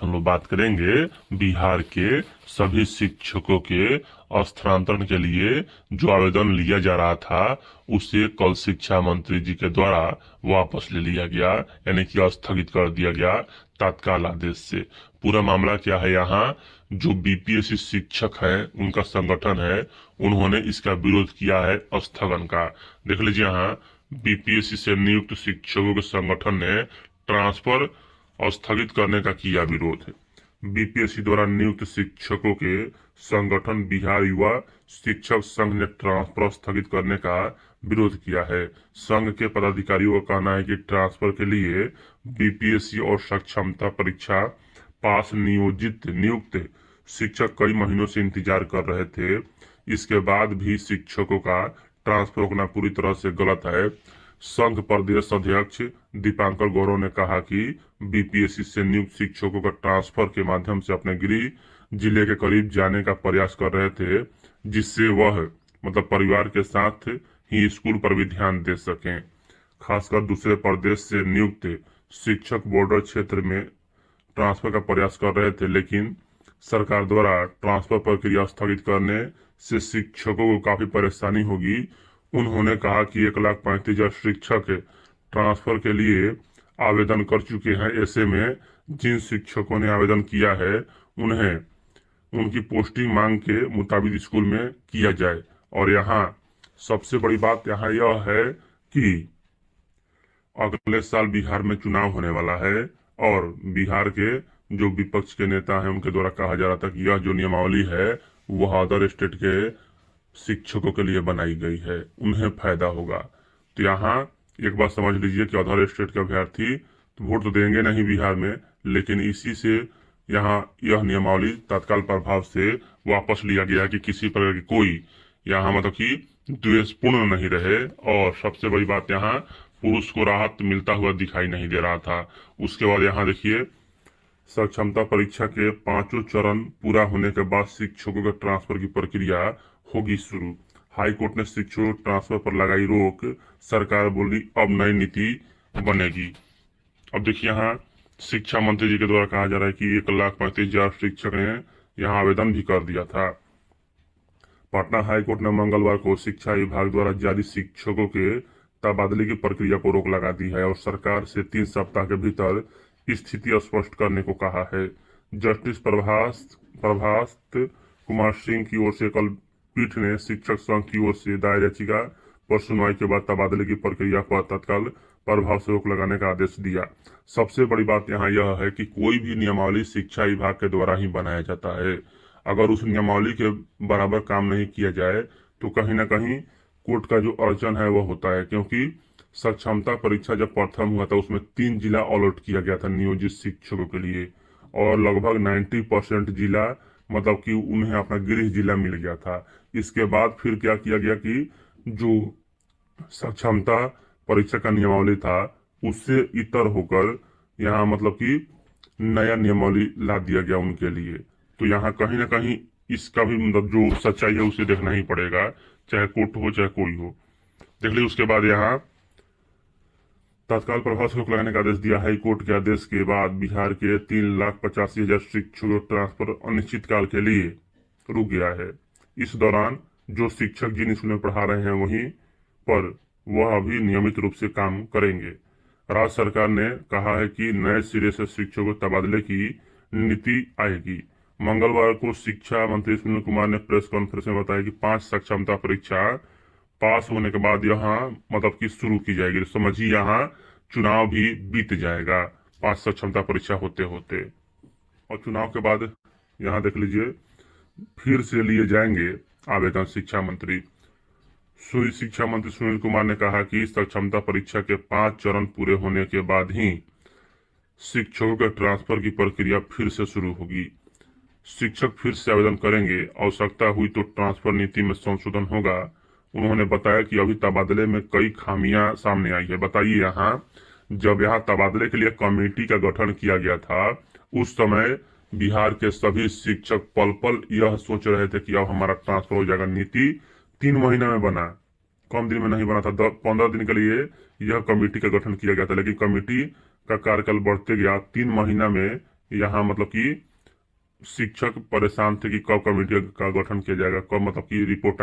हम लोग बात करेंगे बिहार के सभी शिक्षकों के स्थानांतरण के लिए जो आवेदन लिया जा रहा था उसे कल शिक्षा मंत्री जी के द्वारा वापस ले लिया गया, यानी कि स्थगित कर दिया गया तत्काल आदेश से। पूरा मामला क्या है, यहाँ जो बीपीएससी शिक्षक है उनका संगठन है, उन्होंने इसका विरोध किया है स्थगन का। देख लीजिए, यहाँ बीपीएससी से नियुक्त शिक्षकों के संगठन ने ट्रांसफर स्थगित करने का किया विरोध। बीपीएससी द्वारा नियुक्त शिक्षकों के संगठन बिहार युवा शिक्षक संघ ने ट्रांसफर स्थगित करने का विरोध किया है। संघ के पदाधिकारियों का कहना है कि ट्रांसफर के लिए बीपीएससी और सक्षमता परीक्षा पास नियुक्त शिक्षक कई महीनों से इंतजार कर रहे थे। इसके बाद भी शिक्षकों का ट्रांसफर रोकना पूरी तरह से गलत है। संघ प्रदेश अध्यक्ष दीपांकर गौरव ने कहा कि बीपीएससी से नियुक्त शिक्षकों का ट्रांसफर के माध्यम से अपने गृह जिले के करीब जाने का प्रयास कर रहे थे, जिससे वह परिवार के साथ ही स्कूल पर भी ध्यान दे सकें। खासकर दूसरे प्रदेश से नियुक्त शिक्षक बॉर्डर क्षेत्र में ट्रांसफर का प्रयास कर रहे थे, लेकिन सरकार द्वारा ट्रांसफर प्रक्रिया स्थगित करने से शिक्षकों को काफी परेशानी होगी। उन्होंने कहा कि 1,35,000 शिक्षक ट्रांसफर के लिए आवेदन कर चुके हैं। ऐसे में जिन शिक्षकों ने आवेदन किया है उन्हें उनकी पोस्टिंग मांग के मुताबिक स्कूल में किया जाए। और यहाँ सबसे बड़ी बात यहाँ यह है कि अगले साल बिहार में चुनाव होने वाला है और बिहार के जो विपक्ष के नेता हैं उनके द्वारा कहा जा रहा था कि यह जो नियमावली है वह अदर स्टेट के शिक्षकों के लिए बनाई गई है, उन्हें फायदा होगा। तो यहाँ एक बात समझ लीजिए कि अदर स्टेट के अभ्यर्थी तो वोट तो देंगे नहीं बिहार में, लेकिन इसी से यहाँ यह नियमावली तत्काल प्रभाव से वापस लिया गया कि किसी प्रकार की कोई यहाँ कि द्वेषपूर्ण नहीं रहे। और सबसे बड़ी बात, यहाँ पुरुष को राहत मिलता हुआ दिखाई नहीं दे रहा था। उसके बाद यहाँ देखिए, सक्षमता परीक्षा के 5 चरण पूरा होने के बाद शिक्षकों के ट्रांसफर की प्रक्रिया होगी शुरू। हाईकोर्ट ने शिक्षकों ट्रांसफर पर लगाई रोक, सरकार बोली अब नई नीति बनेगी। अब देखिए, यहाँ शिक्षा मंत्री जी के द्वारा कहा जा रहा है कि 1,35,000 शिक्षक ने यहाँ आवेदन भी कर दिया था। पटना हाईकोर्ट ने मंगलवार को शिक्षा विभाग द्वारा जारी शिक्षकों के तबादले की प्रक्रिया को रोक लगा दी है और सरकार से 3 सप्ताह के भीतर स्थिति स्पष्ट करने को कहा है। जस्टिस प्रभास्त कुमार सिंह की ओर से कल पीठ ने शिक्षक संघ की ओर से दायर याचिका पर सुनवाई के बाद तबादले की प्रक्रिया पर तत्काल प्रभाव से रोक लगाने का आदेश दिया। सबसे बड़ी बात यहाँ यह है कि कोई भी नियमावली शिक्षा विभाग के द्वारा ही बनाया जाता है। अगर उस नियमावली के बराबर काम नहीं किया जाए तो कहीं ना कहीं कोर्ट का जो अर्जन है वह होता है, क्योंकि सक्षमता परीक्षा जब प्रथम हुआ था उसमें 3 जिला अलॉट किया गया था नियोजित शिक्षकों के लिए और लगभग 90% जिला कि उन्हें अपना गृह जिला मिल गया था। इसके बाद फिर क्या किया गया कि जो सक्षमता परीक्षा का नियमावली था उससे इतर होकर यहाँ कि नया नियमावली ला दिया गया उनके लिए। तो यहाँ कहीं ना कहीं इसका भी जो सच्चाई है उसे देखना ही पड़ेगा, चाहे कोर्ट हो चाहे कोई हो। देख लीजिए, उसके बाद यहाँ तत्काल प्रभाव से रोक लगाने का आदेश दिया। हाईकोर्ट के आदेश के बाद बिहार के 3,85,000 शिक्षकों ट्रांसफर अनिश्चितकाल के लिए रुक गया है। इस दौरान जो शिक्षक जिन स्कूल में पढ़ा रहे हैं वहीं पर वह अभी नियमित रूप से काम करेंगे। राज्य सरकार ने कहा है कि नए सिरे से शिक्षकों तबादले की नीति आएगी। मंगलवार को शिक्षा मंत्री सुनील कुमार ने प्रेस कॉन्फ्रेंस में बताया कि 5 सक्षमता परीक्षा पास होने के बाद यहाँ कि शुरू की जाएगी। समझिए, यहाँ चुनाव भी बीत जाएगा 5 सक्षमता परीक्षा होते होते, और चुनाव के बाद यहाँ देख लीजिए फिर से लिए जाएंगे आवेदन। शिक्षा मंत्री सुनील कुमार ने कहा कि सक्षमता परीक्षा के 5 चरण पूरे होने के बाद ही शिक्षकों के ट्रांसफर की प्रक्रिया फिर से शुरू होगी। शिक्षक फिर से आवेदन करेंगे, आवश्यकता हुई तो ट्रांसफर नीति में संशोधन होगा। उन्होंने बताया कि अभी तबादले में कई खामियां सामने आई है। बताइए, यहाँ जब यहाँ तबादले के लिए कमेटी का गठन किया गया था उस समय बिहार के सभी शिक्षक पल पल यह सोच रहे थे कि अब हमारा ट्रांसफर हो जाएगा। नीति 3 महीने में बना, कम दिन में नहीं बना था। 15 दिन के लिए यह कमेटी का गठन किया गया था, लेकिन कमेटी का कार्यकाल बढ़ते गया। 3 महीना में यहाँ मतलब कि शिक्षक परेशान थे कि कब कमेटी का गठन किया जाएगा, कब मतलब कि रिपोर्ट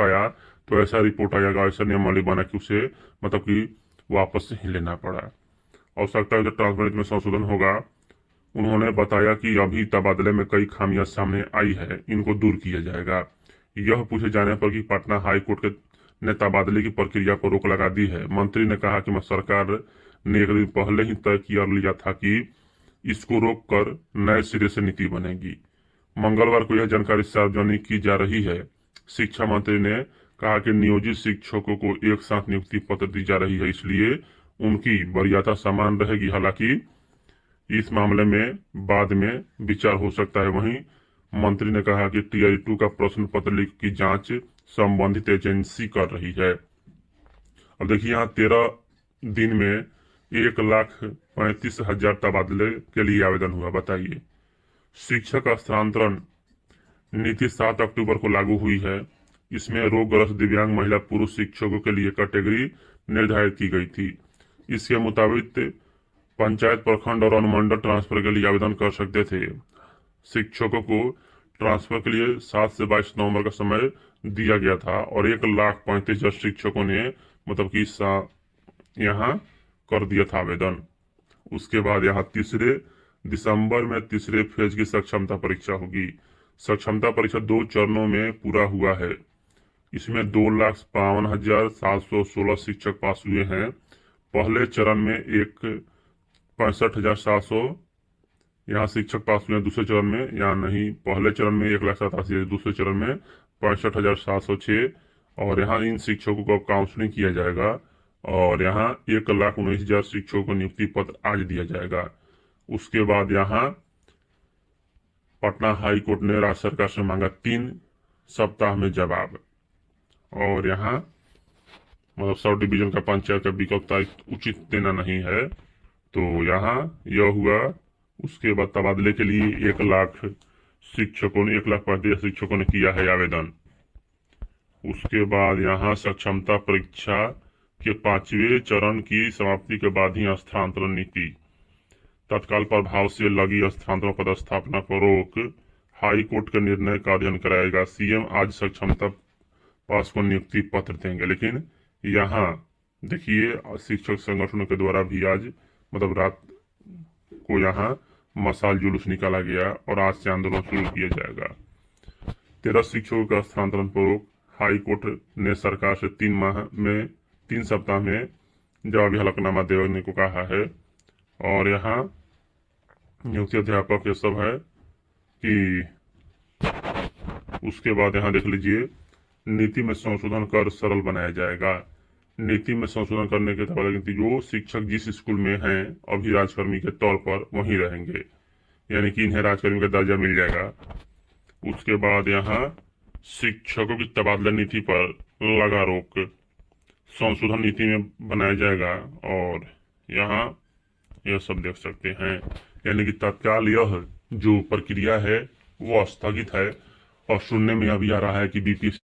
आया तो ऐसा रिपोर्ट आएगा, ऐसा नियमावली बना कि उसे मतलब कि वापस से ही लेना पड़ा। आवश्यकता है जो ट्रांसपेरेंट में संशोधन होगा। उन्होंने बताया कि अभी तबादले में कई खामियां सामने आई है, इनको दूर किया जाएगा। यह पूछे जाने पर कि पटना हाई कोर्ट ने तबादले की प्रक्रिया पर रोक लगा दी है। मंत्री ने कहा कि सरकार ने एक दिन पहले ही तय कर लिया था कि इसको रोक कर नए सिरे से नीति बनेगी। मंगलवार को यह जानकारी सार्वजनिक की जा रही है। शिक्षा मंत्री ने कहा कि नियोजित शिक्षकों को एक साथ नियुक्ति पत्र दी जा रही है, इसलिए उनकी वरीयता समान रहेगी। हालांकि इस मामले में बाद में विचार हो सकता है। वहीं मंत्री ने कहा कि टीआई 2 का प्रश्न पत्र लीक की जांच संबंधित एजेंसी कर रही है। अब देखिए यहाँ 13 दिन में 1,35,000 तबादले के लिए आवेदन हुआ। बताइए, शिक्षक स्थानांतरण नीति 7 अक्टूबर को लागू हुई है। इसमें रोगग्रस्त दिव्यांग महिला पुरुष शिक्षकों के लिए कैटेगरी निर्धारित की गई थी। इसके मुताबिक पंचायत, प्रखंड और अनुमंडल ट्रांसफर के लिए आवेदन कर सकते थे। शिक्षकों को ट्रांसफर के लिए 7 से 22 नवंबर का समय दिया गया था और 1,35,000 शिक्षकों ने मतलब कि यहाँ कर दिया था आवेदन। उसके बाद यहाँ 3 दिसंबर में तीसरे फेज की सक्षमता परीक्षा होगी। सक्षमता परीक्षा 2 चरणों में पूरा हुआ है। इसमें 2,52,716 शिक्षक पास हुए हैं। पहले चरण में 65,700 यहाँ शिक्षक पास हुए हैं। दूसरे चरण में यहाँ नहीं, पहले चरण में 1,87,000, दूसरे चरण में 65,706 और यहाँ इन शिक्षकों को काउंसलिंग किया जाएगा और यहाँ 1,19,000 शिक्षकों को नियुक्ति पत्र आज दिया जाएगा। उसके बाद यहाँ पटना हाई कोर्ट ने राज्य सरकार से मांगा 3 सप्ताह में जवाब और यहाँ मतलब सब डिवीजन का पंचायत का विकल्प तारीख उचित देना नहीं है, तो यहाँ यह हुआ। उसके बाद तबादले के लिए 1,35,000 शिक्षकों ने किया है आवेदन। उसके बाद यहाँ सक्षमता परीक्षा के 5वें चरण की समाप्ति के बाद ही स्थानांतरण नीति। तत्काल प्रभाव से लगी स्थानांतरण पदस्थापना पर रोक। हाई कोर्ट के निर्णय का अध्ययन कराएगा। सीएम आज सक्षमता पास को नियुक्ति पत्र देंगे। लेकिन यहाँ देखिए शिक्षक संगठनों के द्वारा भी आज मतलब रात को यहाँ मशाल जुलूस निकाला गया और आज से आंदोलन शुरू किया जाएगा। 13 शिक्षकों का स्थानांतरण पर रोक। हाई कोर्ट ने सरकार से 3 सप्ताह में जवाबी हलफनामा देने को कहा है। और यहाँ नियुक्ति अध्यापक ये सब है कि उसके बाद यहाँ देख लीजिए नीति में संशोधन कर सरल बनाया जाएगा। नीति में संशोधन करने के बाद जो शिक्षक जिस स्कूल में हैं अभी राजकर्मी के तौर पर वहीं रहेंगे, यानी कि इन्हें राजकर्मी का दर्जा मिल जाएगा। उसके बाद यहाँ शिक्षकों की तबादला नीति पर लगा रोक, संशोधन नीति में बनाया जाएगा और यहाँ यह सब देख सकते हैं। यानी कि तत्काल यह जो प्रक्रिया है वो स्थगित है और सुनने में अभी आ रहा है कि बीपीएससी